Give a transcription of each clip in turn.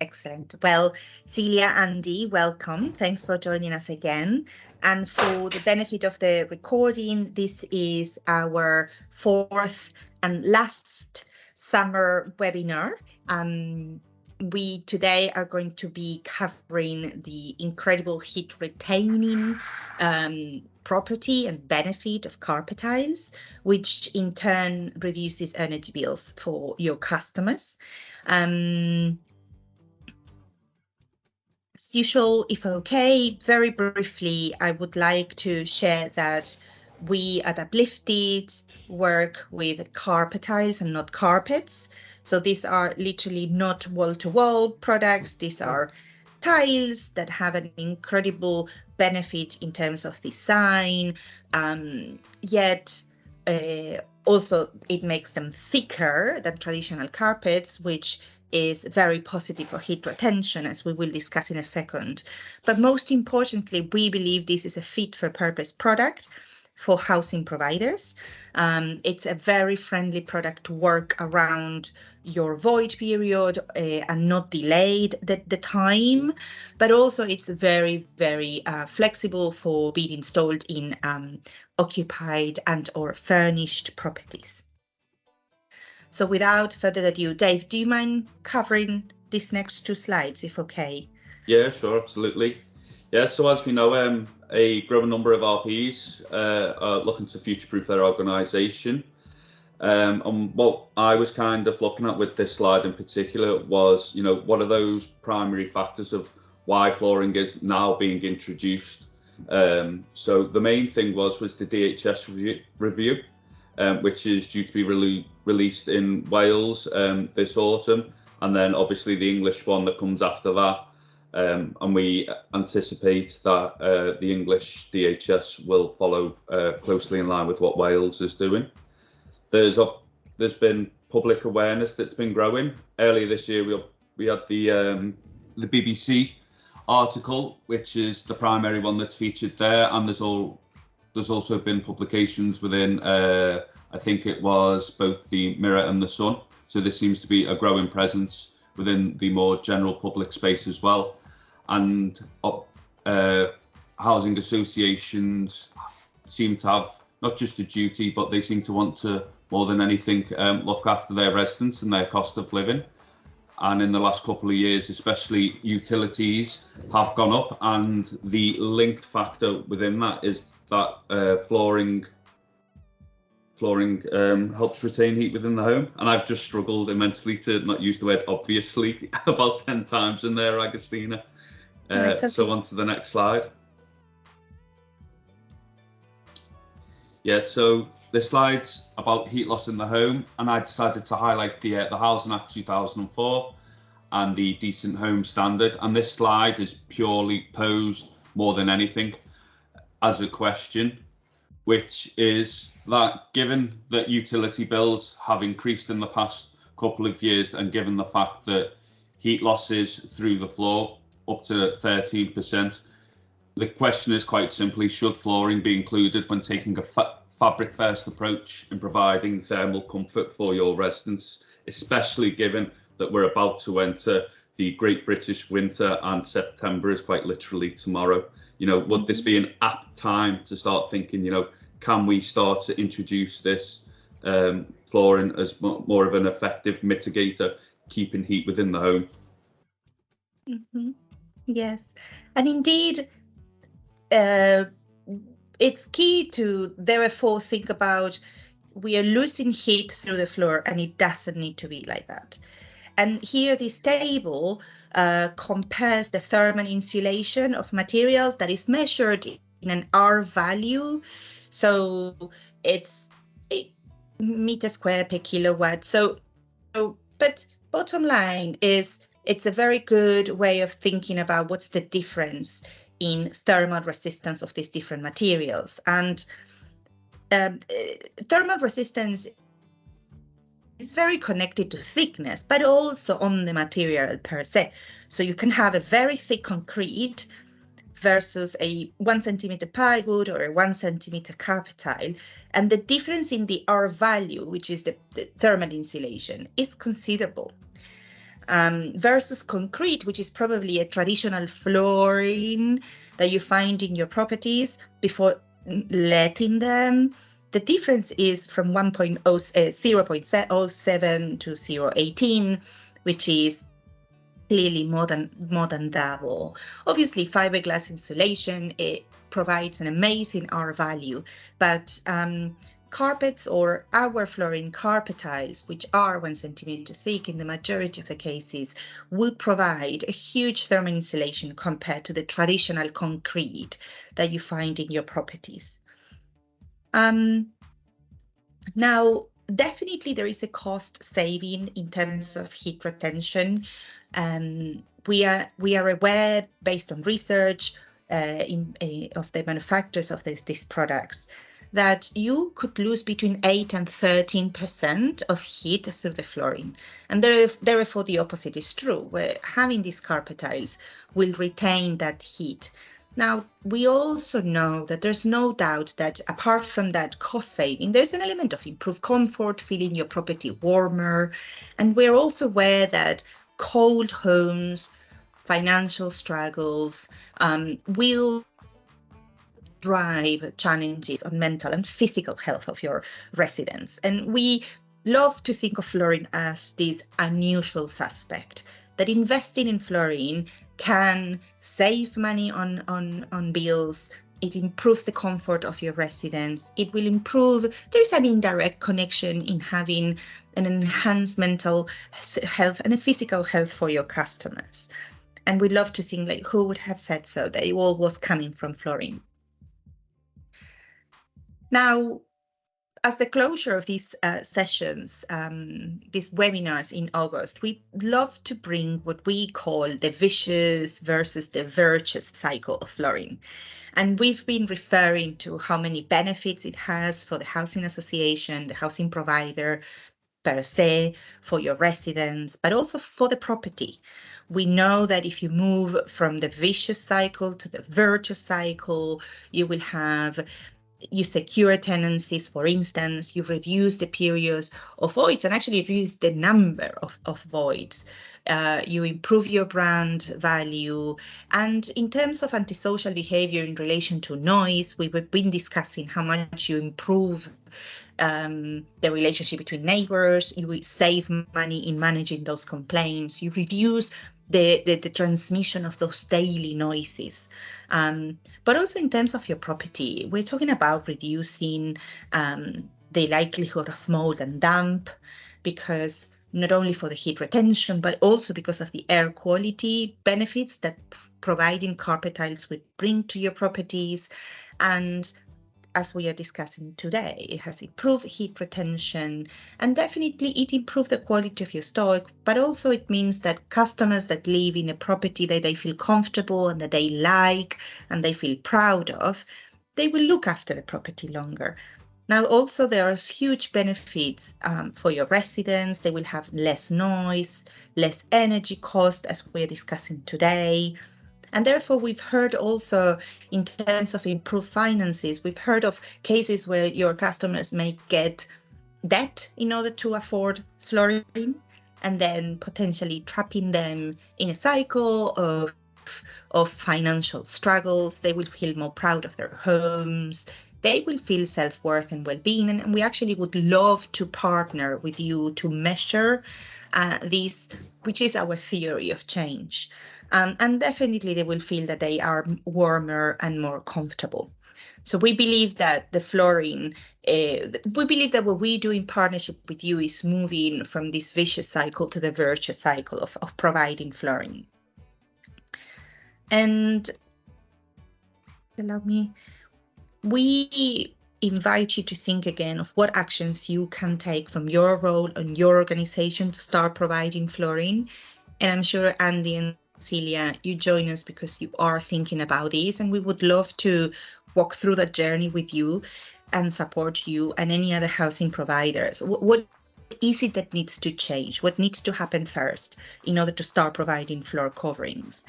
Excellent. Well, Celia, Andy, welcome. Thanks for joining us again. And for the benefit of the recording, this is our fourth and last summer webinar. We today are going to be covering the incredible heat retaining property and benefit of carpet tiles, which in turn reduces energy bills for your customers. As usual, if okay, very briefly, I would like to share that we at Uplyfted work with carpet tiles and not carpets. So these are literally not wall-to-wall products. These are tiles that have an incredible benefit in terms of design, yet also it makes them thicker than traditional carpets, which is very positive for heat retention, as we will discuss in a second. But most importantly, we believe this is a fit-for-purpose product for housing providers. It's a very friendly product to work around your void period and not delayed the time, but also it's very, very flexible for being installed in occupied and or furnished properties. So without further ado, Dave, do you mind covering these next two slides, if okay? Yeah, sure, absolutely. Yeah, so as we know, a growing number of RPs are looking to future-proof their organisation. And what I was kind of looking at with this slide in particular was, what are those primary factors of why flooring is now being introduced? So the main thing was the DHS review, which is due to be released in Wales this autumn, and then obviously the English one that comes after that. And we anticipate that the English DHS will follow closely in line with what Wales is doing. There's been public awareness that's been growing. Earlier this year, we had the BBC article, which is the primary one that's featured there, and there's also been publications within, I think it was both the Mirror and the Sun. So there seems to be a growing presence within the more general public space as well. And housing associations seem to have not just a duty, but they seem to want to, more than anything, look after their residents and their cost of living. And in the last couple of years, especially utilities have gone up, and the linked factor within that is that flooring helps retain heat within the home. And I've just struggled immensely to not use the word obviously about 10 times in there, Agustina. Okay. So on to the next slide. Yeah, so this slide's about heat loss in the home, and I decided to highlight the Housing Act 2004 and the Decent Home Standard. And this slide is purely posed more than anything as a question, which is that given that utility bills have increased in the past couple of years, and given the fact that heat losses through the floor up to 13%, the question is quite simply, should flooring be included when taking a fabric first approach in providing thermal comfort for your residents, especially given that we're about to enter the Great British winter and September is quite literally tomorrow? Would this be an apt time to start thinking, can we start to introduce this flooring as more of an effective mitigator, keeping heat within the home? Mm-hmm. Yes, and indeed, it's key to therefore think about, we are losing heat through the floor, and it doesn't need to be like that. And here this table compares the thermal insulation of materials that is measured in an R value. So it's 8 meters square per kilowatt. But bottom line is, it's a very good way of thinking about what's the difference in thermal resistance of these different materials. And thermal resistance is very connected to thickness, but also on the material per se. So you can have a very thick concrete versus a 1 centimeter plywood or a 1 centimeter carpet tile. And the difference in the R value, which is the thermal insulation, is considerable. versus concrete, which is probably a traditional flooring that you find in your properties before letting them. The difference is from 0.07 to 0.18, which is clearly more than double. Obviously, fiberglass insulation, it provides an amazing R value, but carpets or our flooring carpet tiles, which are 1 centimeter thick in the majority of the cases, will provide a huge thermal insulation compared to the traditional concrete that you find in your properties. Now, definitely there is a cost saving in terms of heat retention. We are aware, based on research of the manufacturers of these products, that you could lose between 8 and 13% of heat through the flooring. And therefore, the opposite is true, where having these carpet tiles will retain that heat. Now, we also know that there's no doubt that apart from that cost saving, there's an element of improved comfort, feeling your property warmer. And we're also aware that cold homes, financial struggles will drive challenges on mental and physical health of your residents. And we love to think of flooring as this unusual suspect, that investing in flooring can save money on bills. It improves the comfort of your residents. It will improve, there's an indirect connection in having an enhanced mental health and a physical health for your customers. And we love to think, like, who would have said so, that it all was coming from flooring. Now, as the closure of these sessions, these webinars in August, we love to bring what we call the vicious versus the virtuous cycle of flooring. And we've been referring to how many benefits it has for the housing association, the housing provider per se, for your residents, but also for the property. We know that if you move from the vicious cycle to the virtuous cycle, you secure tenancies, for instance, you reduce the periods of voids and actually reduce the number of voids. You improve your brand value. And in terms of antisocial behavior in relation to noise, we've been discussing how much you improve the relationship between neighbors, you will save money in managing those complaints, you reduce the transmission of those daily noises. But also in terms of your property, we're talking about reducing the likelihood of mold and damp, because not only for the heat retention, but also because of the air quality benefits that providing carpet tiles would bring to your properties. And as we are discussing today, it has improved heat retention, and definitely it improved the quality of your stock, but also it means that customers that live in a property that they feel comfortable and that they like and they feel proud of, they will look after the property longer. Now, also there are huge benefits for your residents. They will have less noise, less energy cost, as we're discussing today. And therefore, we've heard also in terms of improved finances, we've heard of cases where your customers may get debt in order to afford flooring, and then potentially trapping them in a cycle of financial struggles. They will feel more proud of their homes. They will feel self-worth and well-being. And we actually would love to partner with you to measure this, which is our theory of change. And definitely they will feel that they are warmer and more comfortable. So we believe that the flooring, we believe that what we do in partnership with you is moving from this vicious cycle to the virtuous cycle of providing flooring. And allow me, we invite you to think again of what actions you can take from your role and your organization to start providing flooring. And I'm sure Andy and Celia, you join us because you are thinking about this, and we would love to walk through that journey with you and support you and any other housing providers. What is it that needs to change? What needs to happen first in order to start providing floor coverings?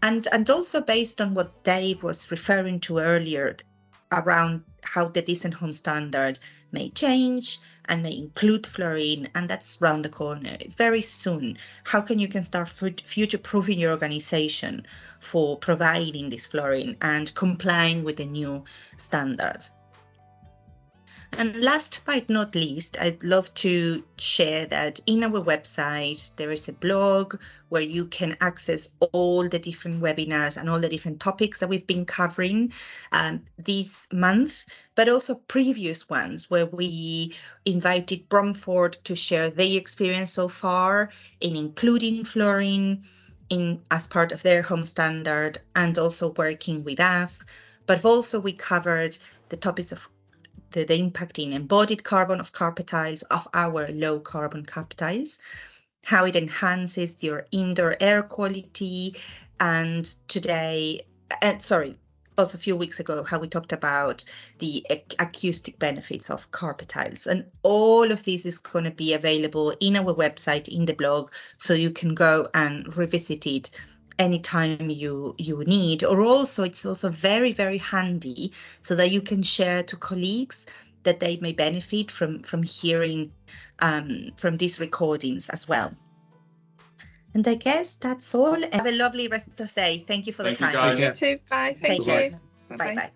And also based on what Dave was referring to earlier around how the Decent Home Standard may change and may include fluorine, and that's round the corner very soon. How can you start future-proofing your organization for providing this fluorine and complying with the new standards? And last but not least, I'd love to share that in our website, there is a blog where you can access all the different webinars and all the different topics that we've been covering this month, but also previous ones where we invited Bromford to share their experience so far in including fluorine as part of their home standard and also working with us. But also we covered the topics of the impact in embodied carbon of carpet tiles, of our low carbon carpet tiles, how it enhances your indoor air quality, and also a few weeks ago, how we talked about the acoustic benefits of carpet tiles. And all of this is going to be available in our website, in the blog, so you can go and revisit it anytime you need. Or also, it's also very, very handy so that you can share to colleagues that they may benefit from hearing from these recordings as well. And I guess that's all. Have a lovely rest of the day. Thank you for the time. Thank you, guys. You too. Bye. Thank Take you. care. Bye-bye. Bye-bye.